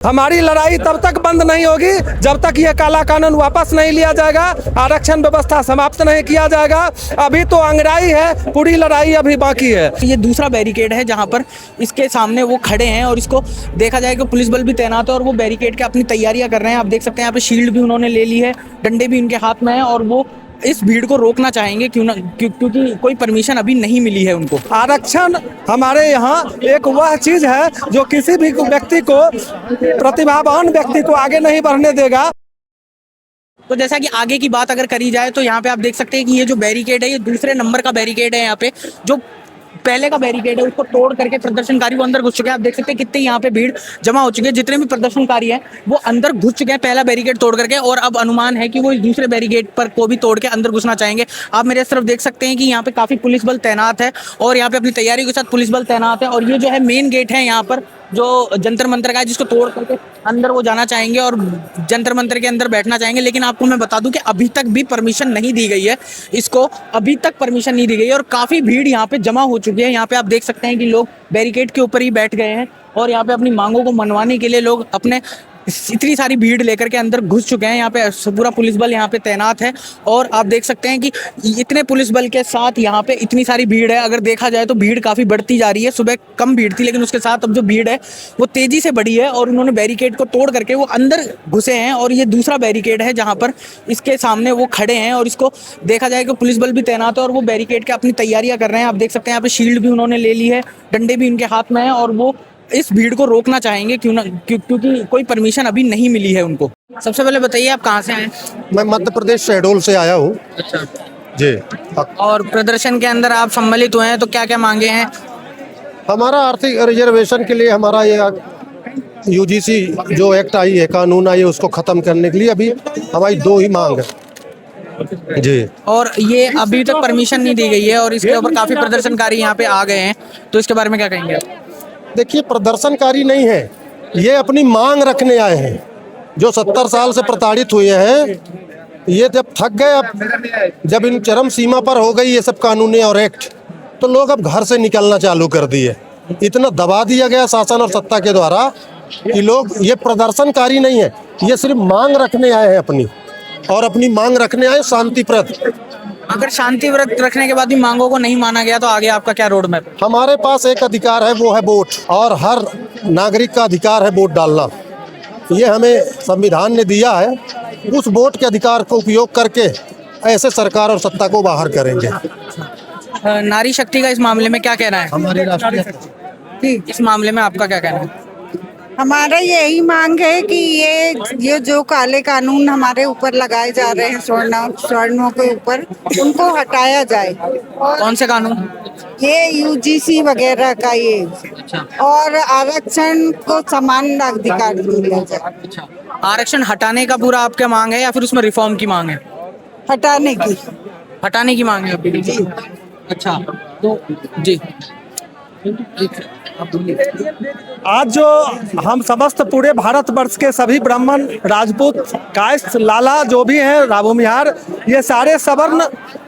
हमारी लड़ाई तब तक बंद नहीं होगी जब तक ये काला कानून वापस नहीं लिया जाएगा, आरक्षण व्यवस्था समाप्त नहीं किया जाएगा। अभी तो अंगड़ाई है, पूरी लड़ाई अभी बाकी है। ये दूसरा बैरिकेड है जहां पर इसके सामने वो खड़े हैं और इसको देखा जाए कि पुलिस बल भी तैनात है और वो बैरिकेड के अपनी तैयारियां कर रहे हैं। आप देख सकते हैं यहाँ पे शील्ड भी उन्होंने ले ली है, डंडे भी उनके हाथ में है और वो इस भीड़ को रोकना चाहेंगे क्योंकि कोई परमिशन अभी नहीं मिली है उनको। आरक्षण हमारे यहाँ एक वह चीज है जो किसी भी व्यक्ति को, प्रतिभावान व्यक्ति को आगे नहीं बढ़ने देगा। तो जैसा कि आगे की बात अगर करी जाए तो यहाँ पे आप देख सकते हैं कि ये जो बैरिकेड है ये दूसरे नंबर का बैरिकेड है। यहाँ पे जो पहले का बैरिकेड है उसको तोड़ करके प्रदर्शनकारी वो अंदर घुस चुके हैं। आप देख सकते हैं कितने यहाँ पे भीड़ जमा हो चुकी है। जितने भी प्रदर्शनकारी हैं वो अंदर घुस चुके हैं पहला बैरिकेड तोड़ करके, और अब अनुमान है कि वो इस दूसरे बैरिकेड पर को भी तोड़ के अंदर घुसना चाहेंगे। आप मेरे तरफ देख सकते हैं कि यहाँ पे काफी पुलिस बल तैनात है और यहाँ पे अपनी तैयारी के साथ पुलिस बल तैनात है। और ये जो है मेन गेट है यहाँ पर जो जंतर मंतर का है, जिसको तोड़ करके अंदर वो जाना चाहेंगे और जंतर मंतर के अंदर बैठना चाहेंगे। लेकिन आपको मैं बता दूं कि अभी तक भी परमिशन नहीं दी गई है, इसको अभी तक परमिशन नहीं दी गई है और काफ़ी भीड़ यहाँ पे जमा हो चुकी है। यहाँ पे आप देख सकते हैं कि लोग बैरिकेड के ऊपर ही बैठ गए हैं और यहाँ पे अपनी मांगों को मनवाने के लिए लोग अपने इतनी सारी भीड़ लेकर के अंदर घुस चुके हैं। यहाँ पे पूरा पुलिस बल यहाँ पे तैनात है और आप देख सकते हैं कि इतने पुलिस बल के साथ यहाँ पे इतनी सारी भीड़ है। अगर देखा जाए तो भीड़ काफ़ी बढ़ती जा रही है। सुबह कम भीड़ थी लेकिन उसके साथ अब जो भीड़ है वो तेज़ी से बढ़ी है और उन्होंने बैरिकेड को तोड़ करके वो अंदर घुसे हैं। और ये दूसरा बैरिकेड है जहाँ पर इसके सामने वो खड़े हैं और इसको देखा जाए कि पुलिस बल भी तैनात है और वो बैरिकेड के अपनी तैयारियां कर रहे हैं। आप देख सकते हैं यहाँ पे शील्ड भी उन्होंने ले ली है, डंडे भी उनके हाथ में है और वो इस भीड़ को रोकना चाहेंगे क्योंकि कोई परमिशन अभी नहीं मिली है उनको। सबसे पहले बताइए आप कहाँ से आए? मैं मध्य प्रदेश शहडोल से आया हूँ। अच्छा जी। और प्रदर्शन के अंदर आप सम्मिलित हुए हैं तो क्या क्या मांगे हैं? हमारा आर्थिक रिजर्वेशन के लिए हमारा ये यूजीसी जो एक्ट आई है, कानून आई है, उसको खत्म करने के लिए अभी हमारी दो ही मांग है जी। और ये अभी तक परमिशन नहीं दी गई है और इसके ऊपर काफी प्रदर्शनकारी यहाँ पे आ गए हैं, तो इसके बारे में क्या कहेंगे? देखिए, प्रदर्शनकारी नहीं है, ये अपनी मांग रखने आए हैं। जो 70 साल से प्रताड़ित हुए हैं, ये जब थक गए, अब जब इन चरम सीमा पर हो गई ये सब कानूनें और एक्ट, तो लोग अब घर से निकलना चालू कर दिए। इतना दबा दिया गया शासन और सत्ता के द्वारा कि लोग, ये प्रदर्शनकारी नहीं है, ये सिर्फ मांग रखने आए हैं अपनी, और अपनी मांग रखने आए शांतिप्रद। अगर शांति व्रत रखने के बाद भी मांगों को नहीं माना गया तो आगे आपका क्या रोड मैप? हमारे पास एक अधिकार है, वो है वोट, और हर नागरिक का अधिकार है वोट डालना। ये हमें संविधान ने दिया है। उस वोट के अधिकार को उपयोग करके ऐसे सरकार और सत्ता को बाहर करेंगे। नारी शक्ति का इस मामले में क्या कहना है? हमारी राष्ट्रीय इस मामले में आपका क्या कहना है? हमारा यही मांग है कि ये जो काले कानून हमारे ऊपर लगाए जा रहे हैं स्वर्णों के ऊपर, उनको हटाया जाए। कौन से कानून? ये यूजीसी वगैरह का ये, और आरक्षण को समान अधिकार दिया जाए। आरक्षण हटाने का पूरा आपका मांग है या फिर उसमें रिफॉर्म की मांग है? हटाने की। हटाने की मांग है आपकी? जी। अच्छा, तो जी आज जो हम समस्त पूरे भारतवर्ष के सभी ब्राह्मण, राजपूत, कायस्थ, लाला जो भी हैं, रावुमिहार, ये सारे सवर्ण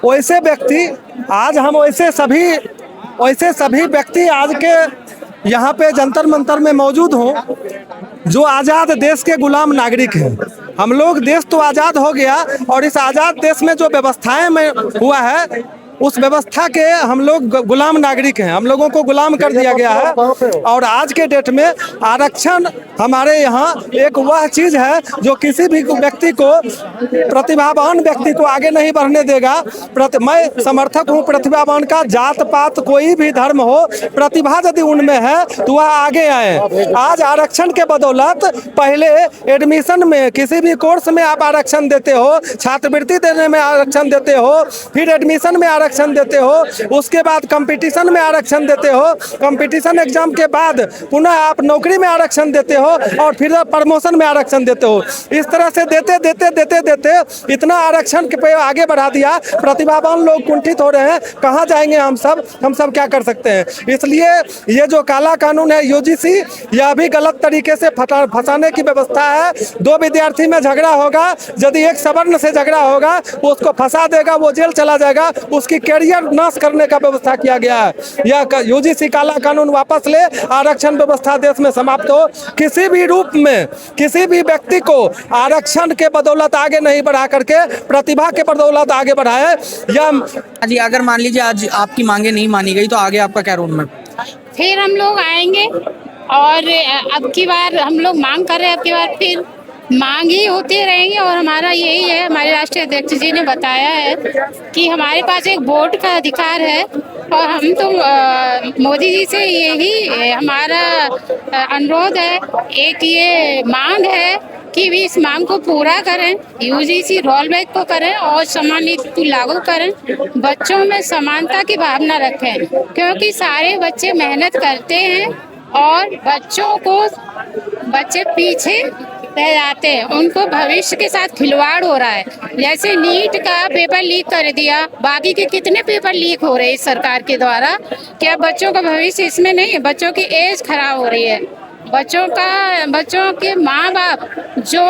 वैसे व्यक्ति, आज हम वैसे सभी व्यक्ति आज के यहाँ पे जंतर मंतर में मौजूद हों जो आज़ाद देश के गुलाम नागरिक हैं। हम लोग, देश तो आज़ाद हो गया और इस आज़ाद देश में जो व्यवस्थाएं में हुआ है उस व्यवस्था के हम लोग गुलाम नागरिक हैं। हम लोगों को गुलाम कर दिया गया है और आज के डेट में आरक्षण हमारे यहाँ एक वह चीज़ है जो किसी भी व्यक्ति को, प्रतिभावान व्यक्ति को आगे नहीं बढ़ने देगा। मैं समर्थक हूँ प्रतिभावान का, जात पात कोई भी धर्म हो, प्रतिभा यदि उनमें है तो वह आगे आए। आज आरक्षण के बदौलत पहले एडमिशन में किसी भी कोर्स में आप आरक्षण देते हो, छात्रवृत्ति देने में आरक्षण देते हो, फिर एडमिशन में आरक्षण देते हो, उसके बाद कंपटीशन में आरक्षण देते हो, कंपटीशन एग्जाम के बाद पुनः आप नौकरी में आरक्षण देते हो और फिर प्रमोशन में आरक्षण देते हो। इस तरह से देते इतना आरक्षण के पे आगे बढ़ा दिया, प्रतिभावान लोग कुंठित हो रहे हैं। कहाँ जाएंगे हम सब क्या कर सकते हैं? इसलिए ये जो काला कानून है यूजीसी, यह भी गलत तरीके से फंसाने की व्यवस्था है। दो विद्यार्थी में झगड़ा होगा, यदि एक सवर्ण से झगड़ा होगा, उसको फंसा देगा, वो जेल चला जाएगा, उसके उसकी कैरियर नाश करने का व्यवस्था किया गया है। यह यूजीसी काला कानून वापस ले, आरक्षण व्यवस्था देश में समाप्त हो। किसी भी रूप में किसी भी व्यक्ति को आरक्षण के बदौलत आगे नहीं बढ़ा करके प्रतिभा के बदौलत आगे बढ़ाए। यह जी अगर मान लीजिए आज आपकी मांगे नहीं मानी गई तो आगे आपका क्या रोड मैप? फिर हम लोग आएंगे और अब की बार हम लोग मांग कर रहे हैं, अब की बार फिर मांग ही होती रहेंगी। और हमारा यही है, हमारे राष्ट्रीय अध्यक्ष जी ने बताया है कि हमारे पास एक वोट का अधिकार है और हम तो मोदी जी से यही हमारा अनुरोध है, एक ये मांग है कि भी इस मांग को पूरा करें, यूजीसी रोल बैक को करें और समान नीति लागू करें, बच्चों में समानता की भावना रखें, क्योंकि सारे बच्चे मेहनत करते हैं और बच्चे पीछे रह जाते हैं, उनको भविष्य के साथ खिलवाड़ हो रहा है। जैसे नीट का पेपर लीक कर दिया, बाकी के कितने पेपर लीक हो रहे हैं इस सरकार के द्वारा। क्या बच्चों का भविष्य इसमें नहीं है? बच्चों की एज खराब हो रही है। बच्चों के माँ बाप जो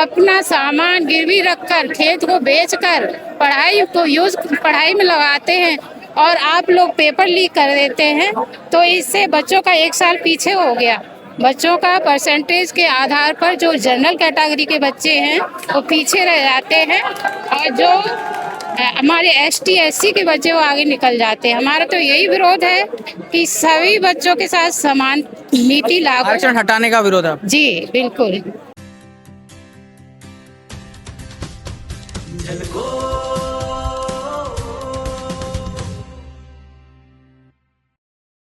अपना सामान गिरवी रखकर खेत को बेचकर पढ़ाई में लगाते हैं और आप लोग पेपर लीक कर देते हैं, तो इससे बच्चों का 1 साल पीछे हो गया। बच्चों का परसेंटेज के आधार पर जो जनरल कैटेगरी के बच्चे हैं वो पीछे रह जाते हैं और जो हमारे ST SC के बच्चे वो आगे निकल जाते हैं। हमारा तो यही विरोध है कि सभी बच्चों के साथ समान नीति लागू। आरक्षण हटाने का विरोध है? जी बिल्कुल।